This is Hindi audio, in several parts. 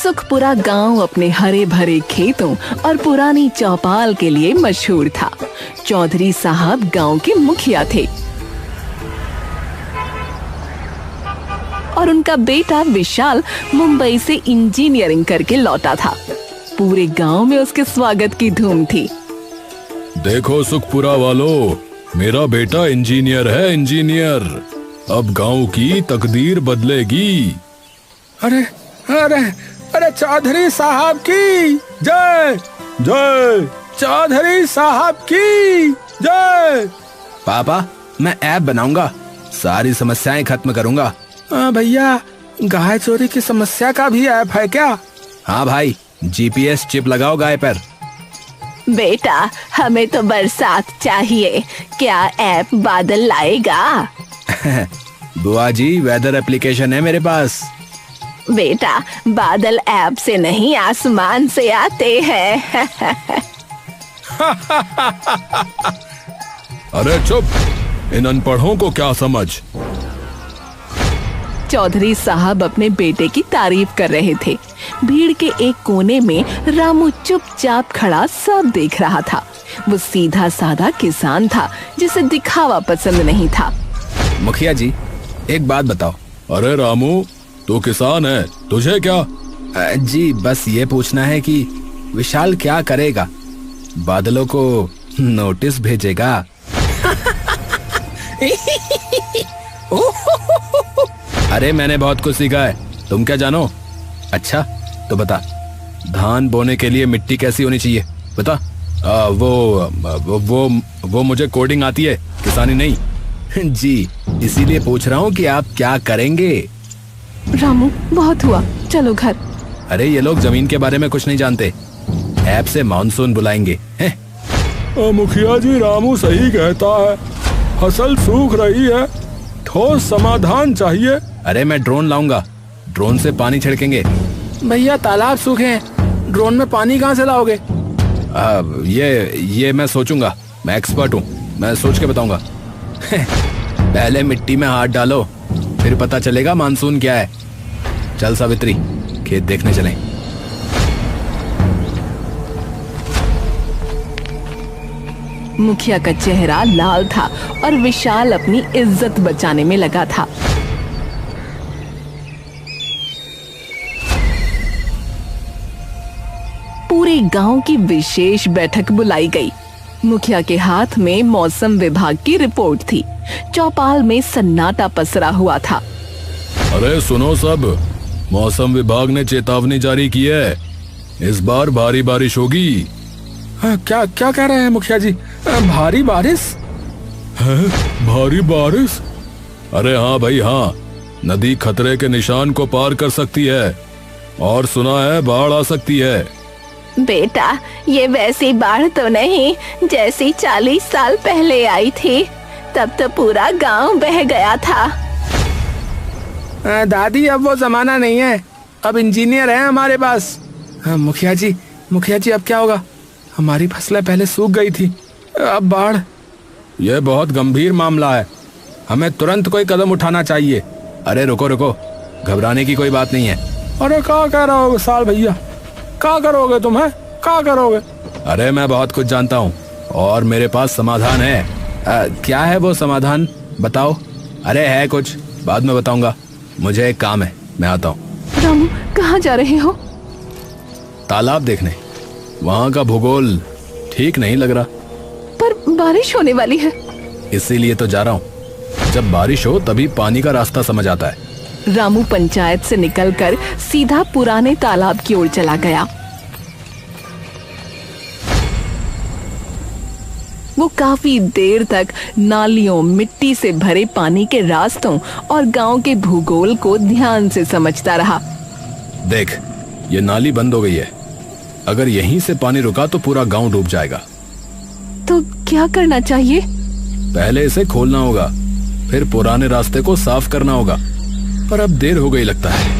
सुखपुरा गांव अपने हरे भरे खेतों और पुरानी चौपाल के लिए मशहूर था। चौधरी साहब गांव के मुखिया थे और उनका बेटा विशाल मुंबई से इंजीनियरिंग करके लौटा था। पूरे गांव में उसके स्वागत की धूम थी। देखो सुखपुरा वालों, मेरा बेटा इंजीनियर है, इंजीनियर। अब गांव की तकदीर बदलेगी। अरे अरे अरे चौधरी साहब की जय जय, चौधरी साहब की जय। पापा, मैं ऐप बनाऊंगा, सारी समस्याएं खत्म करूंगा। भैया, गाय चोरी की समस्या का भी ऐप है क्या? हाँ भाई, जीपीएस चिप लगाओ गाय पर। बेटा, हमें तो बरसात चाहिए, क्या ऐप बादल लाएगा? बुआ जी, वेदर एप्लीकेशन है मेरे पास। बेटा, बादल ऐप से नहीं, आसमान से आते हैं। अरे चुप, इन अनपढ़ों को क्या समझ। चौधरी साहब अपने बेटे की तारीफ कर रहे थे। भीड़ के एक कोने में रामू चुपचाप खड़ा सब देख रहा था। वो सीधा साधा किसान था जिसे दिखावा पसंद नहीं था। मुखिया जी, एक बात बताओ। अरे रामू, तू किसान है, तुझे क्या? जी, बस ये पूछना है कि विशाल क्या करेगा? बादलों को नोटिस भेजेगा? अरे मैंने बहुत कुछ सीखा है, तुम क्या जानो? अच्छा तो बता, धान बोने के लिए मिट्टी कैसी होनी चाहिए बता। वो मुझे कोडिंग आती है, किसानी नहीं। जी, इसीलिए पूछ रहा हूँ कि आप क्या करेंगे। रामू, बहुत हुआ, चलो घर। अरे ये लोग जमीन के बारे में कुछ नहीं जानते, ऐप से मानसून बुलाएंगे। मुखिया जी, रामू सही कहता है, फसल सूख रही है, ठोस समाधान चाहिए। अरे मैं ड्रोन लाऊंगा, ड्रोन से पानी छिड़केंगे। भैया, तालाब सूखे हैं, ड्रोन में पानी कहाँ से लाओगे? ये मैं सोचूंगा, मैं एक्सपर्ट हूँ, मैं सोच के बताऊंगा। पहले मिट्टी में हाथ डालो, फिर पता चलेगा मानसून क्या है। चल सावित्री, खेत देखने चलें। मुखिया का चेहरा लाल था और विशाल अपनी इज्जत बचाने में लगा था। पूरे गांव की विशेष बैठक बुलाई गई। मुखिया के हाथ में मौसम विभाग की रिपोर्ट थी। चौपाल में सन्नाटा पसरा हुआ था। अरे सुनो सब, मौसम विभाग ने चेतावनी जारी की है, इस बार भारी बारिश होगी। क्या क्या कह रहे हैं मुखिया जी? भारी बारिश है? भारी बारिश? अरे हाँ भाई हाँ, नदी खतरे के निशान को पार कर सकती है और सुना है बाढ़ आ सकती है। बेटा, ये वैसी बाढ़ तो नहीं जैसी 40 साल पहले आई थी, तब तो पूरा गांव बह गया था। दादी, अब वो जमाना नहीं है, अब इंजीनियर है हमारे पास। मुखिया जी, अब क्या होगा? हमारी फसलें पहले सूख गई थी, अब बाढ़। यह बहुत गंभीर मामला है, हमें तुरंत कोई कदम उठाना चाहिए। अरे रुको रुको, घबराने की कोई बात नहीं है। अरे क्या कह रहे हो विशाल भैया? क्या करोगे तुम? है क्या करोगे? अरे मैं बहुत कुछ जानता हूँ और मेरे पास समाधान है। क्या है वो समाधान, बताओ। अरे है कुछ, बाद में बताऊंगा, मुझे एक काम है, मैं आता हूँ। रामू, कहाँ जा रहे हो? तालाब देखने, वहाँ का भूगोल ठीक नहीं लग रहा। पर बारिश होने वाली है। इसीलिए तो जा रहा हूँ, जब बारिश हो तभी पानी का रास्ता समझ आता है। रामू पंचायत से निकलकर सीधा पुराने तालाब की ओर चला गया। वो काफी देर तक नालियों, मिट्टी से भरे पानी के रास्तों और गांव के भूगोल को ध्यान से समझता रहा। देख, ये नाली बंद हो गई है, अगर यहीं से पानी रुका तो पूरा गांव डूब जाएगा। तो क्या करना चाहिए? पहले इसे खोलना होगा, फिर पुराने रास्ते को साफ करना होगा, पर अब देर हो गई लगता है।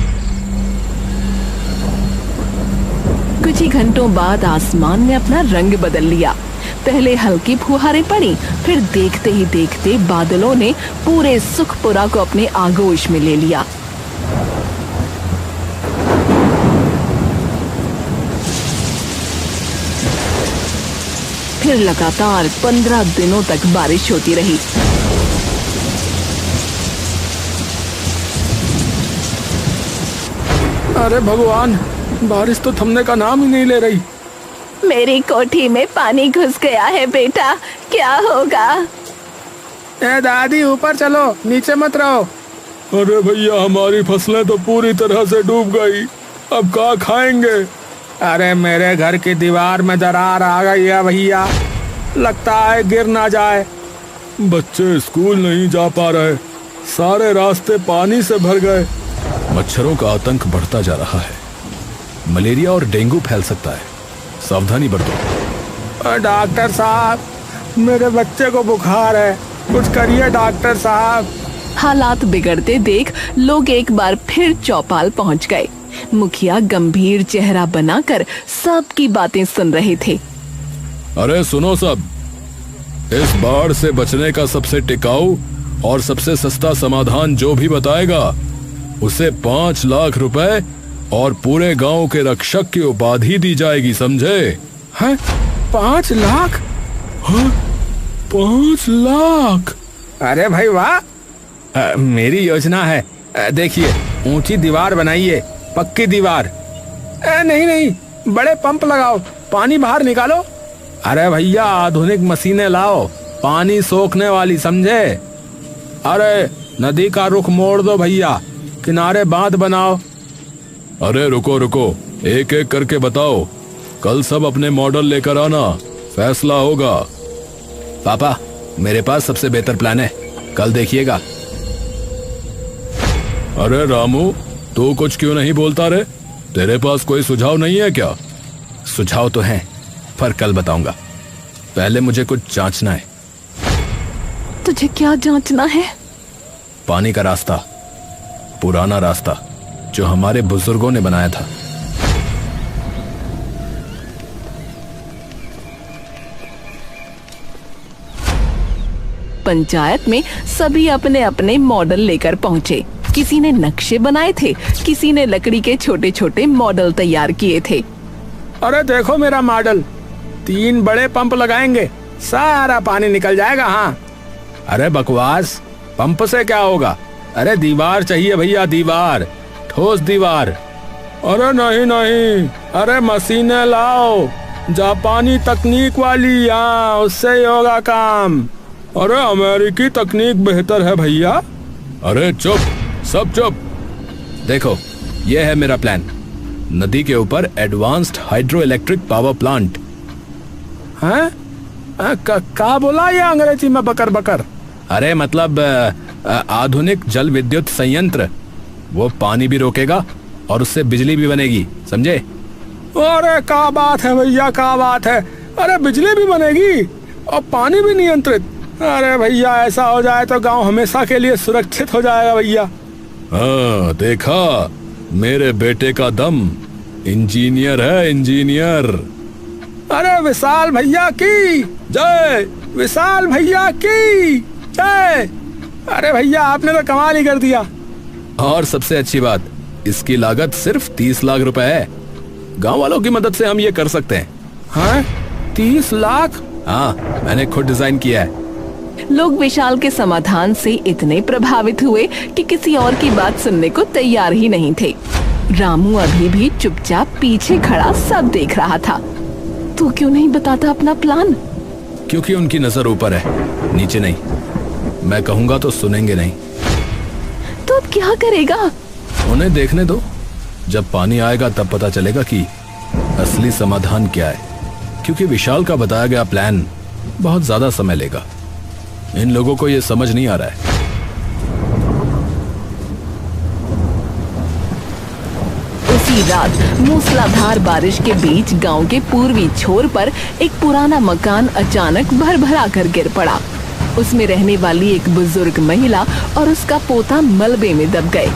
कुछ ही घंटों बाद आसमान ने अपना रंग बदल लिया। पहले हल्की फुहारें पड़ी, फिर देखते ही देखते बादलों ने पूरे सुखपुरा को अपने आगोश में ले लिया। फिर लगातार 15 दिनों तक बारिश होती रही। अरे भगवान, बारिश तो थमने का नाम ही नहीं ले रही। मेरी कोठी में पानी घुस गया है बेटा, क्या होगा? ए दादी, ऊपर चलो, नीचे मत रहो। अरे भैया, हमारी फसलें तो पूरी तरह से डूब गई, अब क्या खाएंगे? अरे मेरे घर की दीवार में दरार आ गई है भैया, लगता है गिर ना जाए। बच्चे स्कूल नहीं जा पा रहे, सारे रास्ते पानी से भर गए। मच्छरों का आतंक बढ़ता जा रहा है, मलेरिया और डेंगू फैल सकता है, सावधानी बरतो। डॉक्टर साहब, मेरे बच्चे को बुखार है, कुछ करिए डॉक्टर साहब। हालात बिगड़ते देख लोग एक बार फिर चौपाल पहुंच गए। मुखिया गंभीर चेहरा बनाकर सबकी बातें सुन रहे थे। अरे सुनो सब, इस बाढ़ से बचने का सबसे टिकाऊ और सबसे सस्ता समाधान जो भी बताएगा उसे 5 लाख रुपए और पूरे गांव के रक्षक की उपाधि दी जाएगी, समझे? हैं? 5 लाख? हाँ, 5 लाख? अरे भाई वाह, मेरी योजना है। देखिए, ऊंची दीवार बनाइए, पक्की दीवार। नहीं नहीं, बड़े पंप लगाओ, पानी बाहर निकालो। अरे भैया, आधुनिक मशीनें लाओ, पानी सोखने वाली, समझे? अरे नदी का रुख मोड़ दो भैया, किनारे बांध बनाओ। अरे रुको रुको, एक एक करके बताओ, कल सब अपने मॉडल लेकर आना, फैसला होगा। पापा, मेरे पास सबसे बेहतर प्लान है, कल देखिएगा। अरे रामू, तू कुछ क्यों नहीं बोलता रे? तेरे पास कोई सुझाव नहीं है क्या? सुझाव तो है, पर कल बताऊंगा, पहले मुझे कुछ जांचना है। तुझे क्या जांचना है? पानी का रास्ता, पुराना रास्ता जो हमारे बुजुर्गों ने बनाया था। पंचायत में सभी अपने अपने मॉडल लेकर पहुंचे। किसी ने नक्शे बनाए थे, किसी ने लकड़ी के छोटे छोटे मॉडल तैयार किए थे। अरे देखो मेरा मॉडल, 3 बड़े पंप लगाएंगे, सारा पानी निकल जाएगा। हाँ। अरे बकवास, पंप से क्या होगा? अरे दीवार चाहिए भैया, दीवार, ठोस दीवार। अरे नहीं नहीं, अरे मशीनें लाओ, जापानी तकनीक वाली, हाँ, उससे ही होगा काम। अरे अमेरिकी तकनीक बेहतर है भैया। अरे चुप, सब चुप। देखो, ये है मेरा प्लान, नदी के ऊपर advanced hydro electric power plant. हैं? क्या बोला ये अंग्रेजी में बकर बकर? अरे मतलब आधुनिक जल विद्युत संयंत्र, वो पानी भी रोकेगा और उससे बिजली भी बनेगी, समझे? अरे क्या बात है भैया, क्या बात है। अरे बिजली भी बनेगी और पानी भी नियंत्रित। अरे भैया, ऐसा हो जाए तो गांव हमेशा के लिए सुरक्षित हो जाएगा भैया। हाँ, देखा, मेरे बेटे का दम, इंजीनियर है, इंजीनियर। अरे विशाल भैया की जय, विशाल भैया की जय। अरे भैया, आपने तो कमाल ही कर दिया। और सबसे अच्छी बात, इसकी लागत सिर्फ 30 लाख रुपए है। गांव वालों की मदद से हम ये कर सकते हैं। हाँ, 30 लाख? हाँ, मैंने खुद डिजाइन किया है। लोग विशाल के समाधान से इतने प्रभावित हुए कि किसी और की बात सुनने को तैयार ही नहीं थे। रामू अभी भी चुपचाप पीछे खड़ा सब देख रहा था। तू क्यों नहीं बताता अपना प्लान? क्योंकि उनकी नजर ऊपर है, नीचे नहीं। मैं कहूंगा तो सुनेंगे नहीं। तो अब क्या करेगा? उन्हें देखने दो, जब पानी आएगा तब पता चलेगा कि असली समाधान क्या है। क्योंकि विशाल का बताया गया प्लान बहुत ज्यादा समय लेगा, इन लोगों को ये समझ नहीं आ रहा है। उसी रात मूसलाधार बारिश के बीच गांव के पूर्वी छोर पर एक पुराना मकान अचानक भरभरा कर गिर पड़ा। उसमें रहने वाली एक बुजुर्ग महिला और उसका पोता मलबे में दब गए।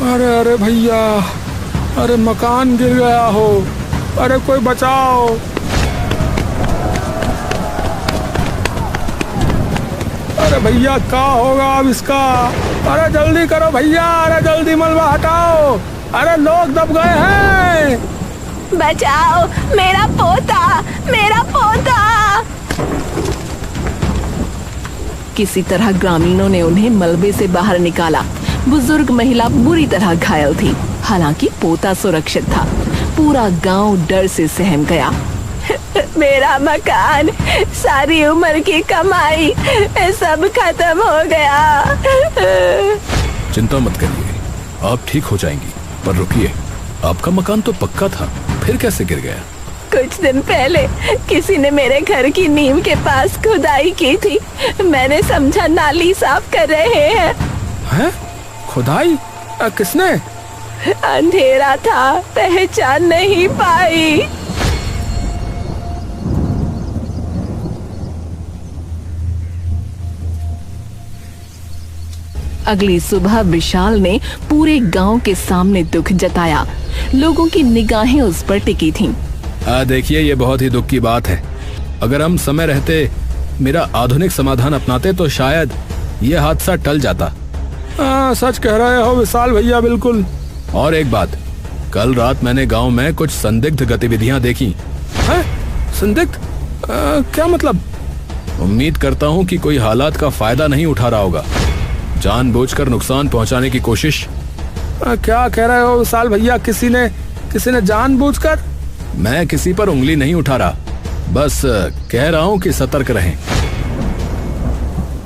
अरे अरे भैया, अरे मकान गिर गया हो, अरे कोई बचाओ। अरे भैया, क्या होगा अब इसका? अरे जल्दी करो भैया, अरे जल्दी मलबा हटाओ, अरे लोग दब गए हैं। बचाओ, मेरा पोता, मेरा पोता। किसी तरह ग्रामीणों ने उन्हें मलबे से बाहर निकाला। बुजुर्ग महिला बुरी तरह घायल थी, हालांकि पोता सुरक्षित था। पूरा गांव डर से सहम गया। मेरा मकान, सारी उम्र की कमाई, सब खत्म हो गया। चिंता मत करिए, आप ठीक हो जाएंगी। पर रुकिए, आपका मकान तो पक्का था, फिर कैसे गिर गया? कुछ दिन पहले किसी ने मेरे घर की नींव के पास खुदाई की थी। मैंने समझा नाली साफ कर रहे हैं। खुदाई? किसने? अंधेरा था, पहचान नहीं पाई। अगली सुबह विशाल ने पूरे गांव के सामने दुख जताया। लोगों की निगाहें उस पर टिकी थीं। देखिए, ये बहुत ही दुख की बात है। अगर हम समय रहते मेरा आधुनिक समाधान अपनाते तो शायद ये हादसा टल जाता। सच कह रहे हो विशाल भैया, बिल्कुल। और एक बात, कल रात मैंने गांव में कुछ संदिग्ध गतिविधियां देखी। संदिग्ध? क्या मतलब? उम्मीद करता हूं कि कोई हालात का फायदा नहीं उठा रहा होगा, जानबूझकर नुकसान पहुंचाने की कोशिश। क्या कह रहे हो विशाल भैया? किसी ने जानबूझकर? मैं किसी पर उंगली नहीं उठा रहा, बस कह रहा हूं कि सतर्क रहें।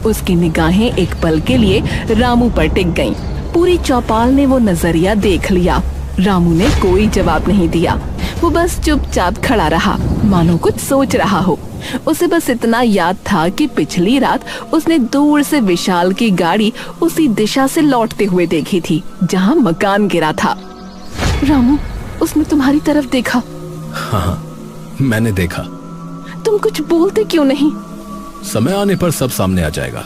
उसकी निगाहें एक पल के लिए रामू पर टिक गईं। पूरी चौपाल ने वो नजरिया देख लिया। रामू ने कोई जवाब नहीं दिया। वो बस चुपचाप खड़ा रहा, मानो कुछ सोच रहा हो। उसे बस इतना याद था कि पिछली रात उसने दूर से विशाल की गाड़ी उसी दिशा से लौटते हुए देखी थी जहां मकान गिरा था। रामू, उसने तुम्हारी तरफ देखा? हाँ, मैंने देखा। तुम कुछ बोलते क्यों नहीं? समय आने पर सब सामने आ जाएगा,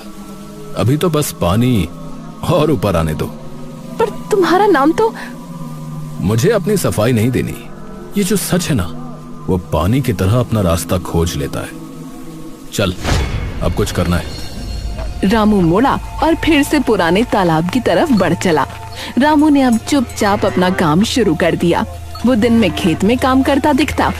अभी तो बस पानी और ऊपर आने दो। पर तुम्हारा नाम तो... मुझे अपनी सफाई नहीं देनी। ये जो सच है ना, वो पानी की तरह अपना रास्ता खोज लेता है। चल, अब कुछ करना है। रामू मुड़ा और फिर से पुराने तालाब की तरफ बढ़ चला। रामू ने अब चुपचाप अपना काम शुरू कर दिया। वो दिन में खेत में काम करता दिखता,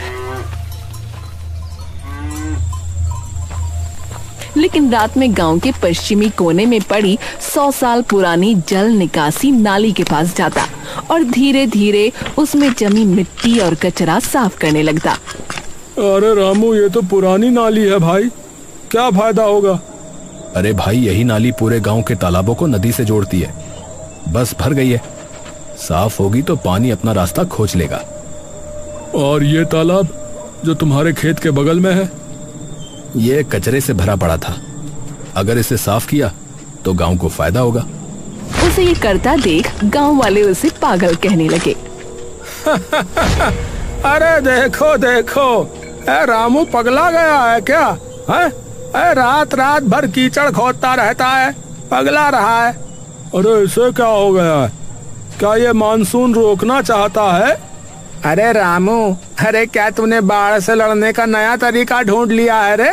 लेकिन रात में गांव के पश्चिमी कोने में पड़ी 100 साल पुरानी जल निकासी नाली के पास जाता और धीरे धीरे उसमें जमी मिट्टी और कचरा साफ करने लगता। अरे रामू, ये तो पुरानी नाली है भाई, क्या फायदा होगा? अरे भाई, यही नाली पूरे गांव के तालाबों को नदी से जोड़ती है। बस भर गई है, साफ होगी तो पानी अपना रास्ता खोज लेगा। और ये तालाब जो तुम्हारे खेत के बगल में है? ये कचरे से भरा पड़ा था, अगर इसे साफ किया तो गांव को फायदा होगा। उसे ये करता देख गांव वाले उसे पागल कहने लगे। अरे देखो देखो, रामू पगला गया है क्या? रात रात भर कीचड़ खोदता रहता है, पगला रहा है। अरे इसे क्या हो गया है? क्या ये मानसून रोकना चाहता है? अरे रामू, अरे क्या तूने बाढ़ से लड़ने का नया तरीका ढूंढ लिया है रे?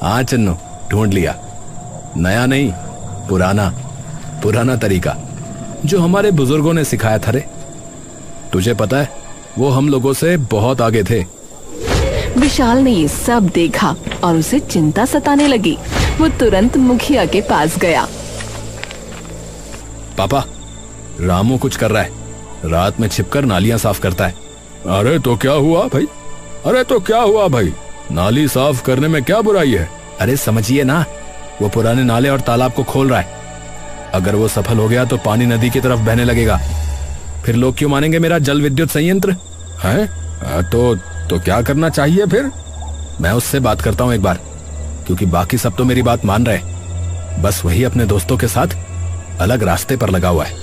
हाँ चन्नू, ढूंढ लिया। नया नहीं, पुराना तरीका जो हमारे बुजुर्गों ने सिखाया था रे। तुझे पता है, वो हम लोगों से बहुत आगे थे। विशाल ने ये सब देखा और उसे चिंता सताने लगी। वो तुरंत मुखिया के पास गया। पापा, रामू कुछ कर रहा है, रात में छिपकर नालियां साफ करता है। अरे तो क्या हुआ भाई? नाली साफ करने में क्या बुराई है? अरे समझिए ना, वो पुराने नाले और तालाब को खोल रहा है। अगर वो सफल हो गया तो पानी नदी की तरफ बहने लगेगा। फिर लोग क्यों मानेंगे मेरा जल विद्युत संयंत्र है? तो क्या करना चाहिए फिर? मैं उससे बात करता हूँ एक बार, क्योंकि बाकी सब तो मेरी बात मान रहे, बस वही अपने दोस्तों के साथ अलग रास्ते पर लगा हुआ है।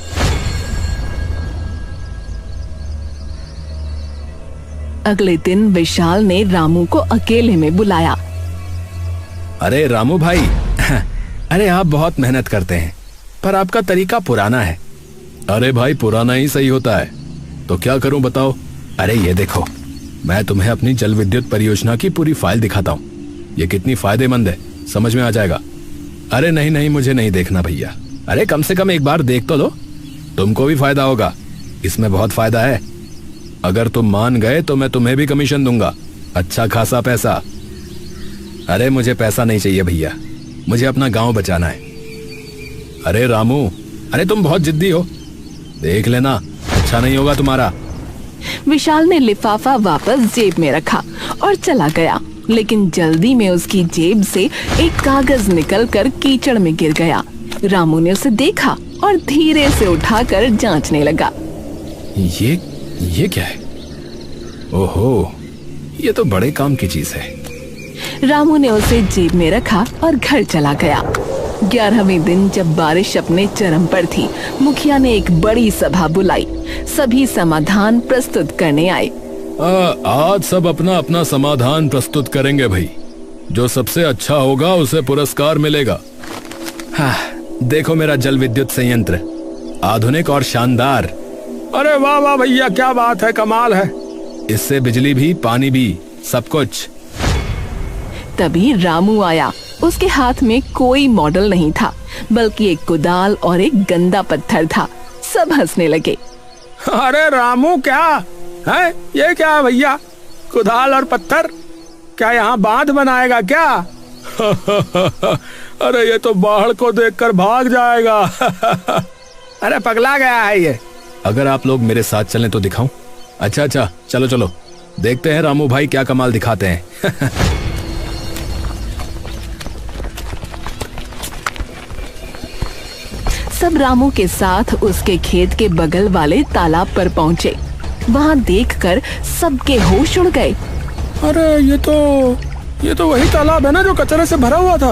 अगले दिन विशाल ने रामू को अकेले में बुलाया। अरे रामू भाई, अरे आप बहुत मेहनत करते हैं, पर आपका तरीका पुराना है। अरे भाई, पुराना ही सही होता है, तो क्या करूं बताओ? अरे ये देखो, मैं तुम्हें अपनी जल विद्युत परियोजना की पूरी फाइल दिखाता हूँ। ये कितनी फायदेमंद है, समझ में आ जाएगा। अरे नहीं, मुझे नहीं देखना भैया। अरे कम से कम एक बार देख तो लो, तुमको भी फायदा होगा। इसमें बहुत फायदा है। अगर तुम मान गए तो मैं तुम्हें भी कमीशन दूंगा, अच्छा खासा पैसा। अरे मुझे पैसा नहीं चाहिए भैया, मुझे अपना गांव बचाना है। अरे रामू, अरे तुम बहुत जिद्दी हो, देख लेना अच्छा नहीं होगा तुम्हारा। विशाल ने लिफाफा वापस जेब में रखा और चला गया, लेकिन जल्दी में उसकी जेब से एक कागज निकलकर कीचड़ में गिर गया। रामू ने उसे देखा और धीरे से उठाकर जांचने लगा। ये क्या है? ओहो, ये तो बड़े काम की चीज है। रामू ने उसे जेब में रखा और घर चला गया। 11वें दिन जब बारिश अपने चरम पर थी, मुखिया ने एक बड़ी सभा बुलाई। सभी समाधान प्रस्तुत करने आए। आज सब अपना अपना समाधान प्रस्तुत करेंगे भाई। जो सबसे अच्छा होगा उसे पुरस्कार मिलेगा। हाँ, देखो मेरा जल विद्युत संयंत्र, आधुनिक और शानदार। अरे वाह वाह भैया, क्या बात है, कमाल है। इससे बिजली भी, पानी भी, सब कुछ। तभी रामू आया। उसके हाथ में कोई मॉडल नहीं था, बल्कि एक कुदाल और एक गंदा पत्थर था। सब हंसने लगे। अरे रामू, क्या है ये? क्या है भैया? कुदाल और पत्थर? क्या यहाँ बांध बनाएगा क्या? अरे ये तो बाढ़ को देखकर भाग जाएगा। अरे पगला गया है ये। अगर आप लोग मेरे साथ चलें तो दिखाऊं? अच्छा, चलो चलो, देखते हैं रामू भाई क्या कमाल दिखाते हैं। सब रामू के साथ उसके खेत के बगल वाले तालाब पर पहुंचे। वहां देखकर सबके होश उड़ गए। अरे ये तो वही तालाब है ना जो कचरे से भरा हुआ था।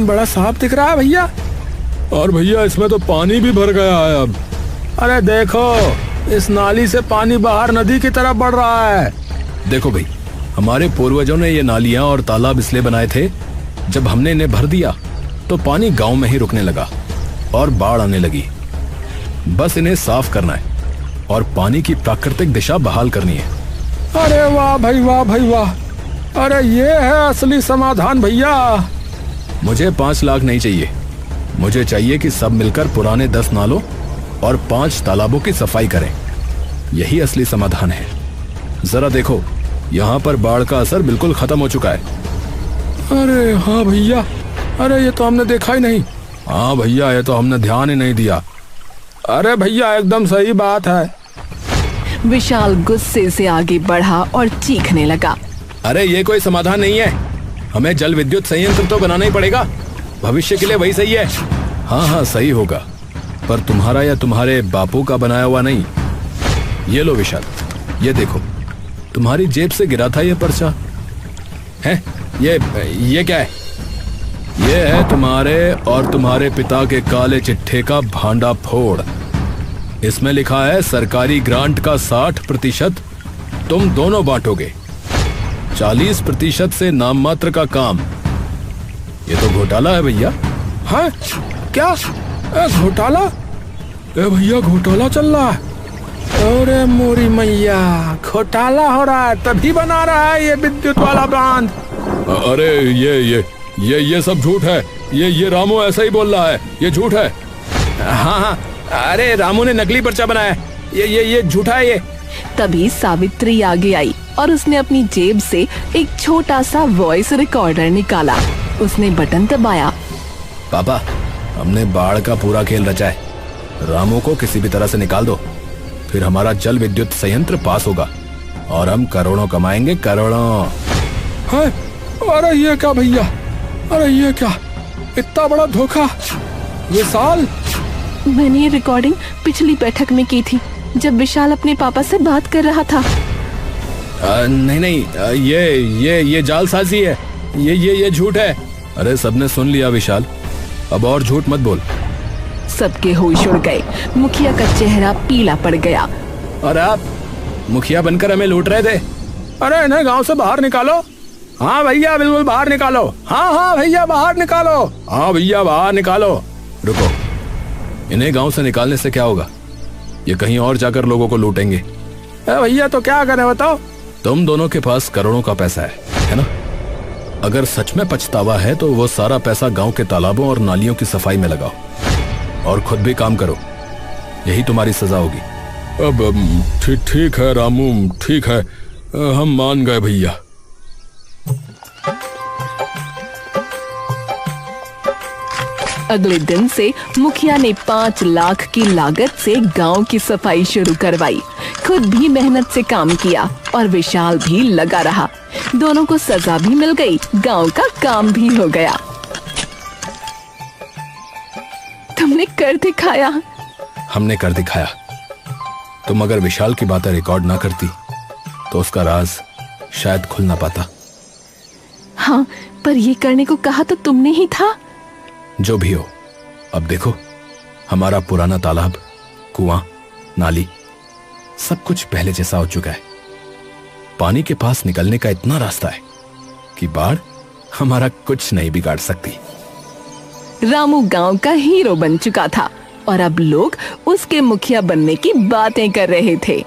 बड़ा साफ दिख रहा है भैया। और भैया इसमें तो पानी भी भर गया है अब। अरे देखो, इस नाली से पानी बाहर नदी की तरफ बढ़ रहा है। देखो भाई, हमारे पूर्वजों ने ये नालियां और तालाब इसलिए बनाए थे, जब हमने इन्हें भर दिया तो पानी गांव में ही रुकने लगा और बाढ़ आने लगी। बस इन्हें साफ करना है और पानी की प्राकृतिक दिशा बहाल करनी है। अरे वाह भाई, वाह भाई वाह। अरे ये है असली समाधान भैया। मुझे 5 लाख नहीं चाहिए, मुझे चाहिए कि सब मिलकर पुराने 10 नालों और 5 तालाबों की सफाई करें। यही असली समाधान है। जरा देखो, यहाँ पर बाढ़ का असर बिल्कुल खत्म हो चुका है। अरे हाँ भैया, अरे ये तो हमने देखा ही नहीं। हाँ भैया, ये तो हमने ध्यान ही नहीं दिया। अरे भैया एकदम सही बात है। विशाल गुस्से से आगे बढ़ा और चीखने लगा। अरे ये कोई समाधान नहीं है, हमें जल विद्युत संयंत्र तो बनाना ही पड़ेगा। भविष्य के लिए वही सही है। हाँ, सही होगा, पर तुम्हारा या तुम्हारे बापू का बनाया हुआ नहीं। ये लो विशाल, ये देखो, तुम्हारी जेब से गिरा था ये पर्चा है। ये क्या है? ये है तुम्हारे और तुम्हारे पिता के काले चिट्ठे का भांडा फोड़। इसमें लिखा है सरकारी ग्रांट का 60% तुम दोनों बांटोगे, 40% से नाम मात्र का काम। ये तो घोटाला है भैया। है क्या? घोटाला? भैया घोटाला चल रहा है। अरे मोरी मैया, घोटाला हो रहा है, तभी बना रहा है ये विद्युत वाला बांध। अरे ये सब झूठ है। ये रामू ऐसा ही बोल रहा है, ये झूठ है। हाँ, अरे रामू ने नकली पर्चा बनाया, ये झूठा है ये। तभी सावित्री आगे आई और उसने अपनी जेब से एक छोटा सा वॉइस रिकॉर्डर निकाला। उसने बटन दबाया। पापा, हमने बाढ़ का पूरा खेल रचा है। रामू को किसी भी तरह से निकाल दो, फिर हमारा जल विद्युत संयंत्र पास होगा और हम करोड़ों कमाएंगे, करोड़ों। है? अरे ये क्या भैया, अरे ये क्या, इतना बड़ा धोखा। विशाल, मैंने ये रिकॉर्डिंग पिछली बैठक में की थी, जब विशाल अपने पापा से बात कर रहा था। नहीं, ये जालसाजी है, ये झूठ है। अरे सबने सुन लिया विशाल, अब और झूठ मत बोल। सबके होश उड़ गए। मुखिया का चेहरा पीला पड़ गया। और आप मुखिया बनकर हमें लूट रहे थे। अरे इन्हें गांव से बाहर निकालो। हाँ भैया, बिल्कुल बाहर निकालो। हाँ भैया, बाहर निकालो। हाँ भैया, बाहर निकालो। रुको, इन्हें गांव से निकालने से क्या होगा? ये कहीं और जाकर लोगों को लूटेंगे। भैया तो क्या करें बताओ? तुम दोनों के पास करोड़ों का पैसा है ना? अगर सच में पछतावा है तो वो सारा पैसा गांव के तालाबों और नालियों की सफाई में लगाओ और खुद भी काम करो। यही तुम्हारी सजा होगी। अब ठीक है रामू, ठीक है, हम मान गए भैया। अगले दिन से मुखिया ने 5 लाख की लागत से गांव की सफाई शुरू करवाई। खुद भी मेहनत से काम किया और विशाल भी लगा रहा। दोनों को सजा भी मिल गई, गांव का काम भी हो गया। तुमने कर दिखाया। हमने कर दिखाया। तुम अगर विशाल की बातें रिकॉर्ड ना करती तो उसका राज शायद खुल ना पाता। हाँ, पर ये करने को कहा तो तुमने ही था। जो भी हो, अब देखो, हमारा पुराना तालाब, कुआं, नाली सब कुछ पहले जैसा हो चुका है। पानी के पास निकलने का इतना रास्ता है कि बाढ़ हमारा कुछ नहीं बिगाड़ सकती। रामू गांव का हीरो बन चुका था और अब लोग उसके मुखिया बनने की बातें कर रहे थे।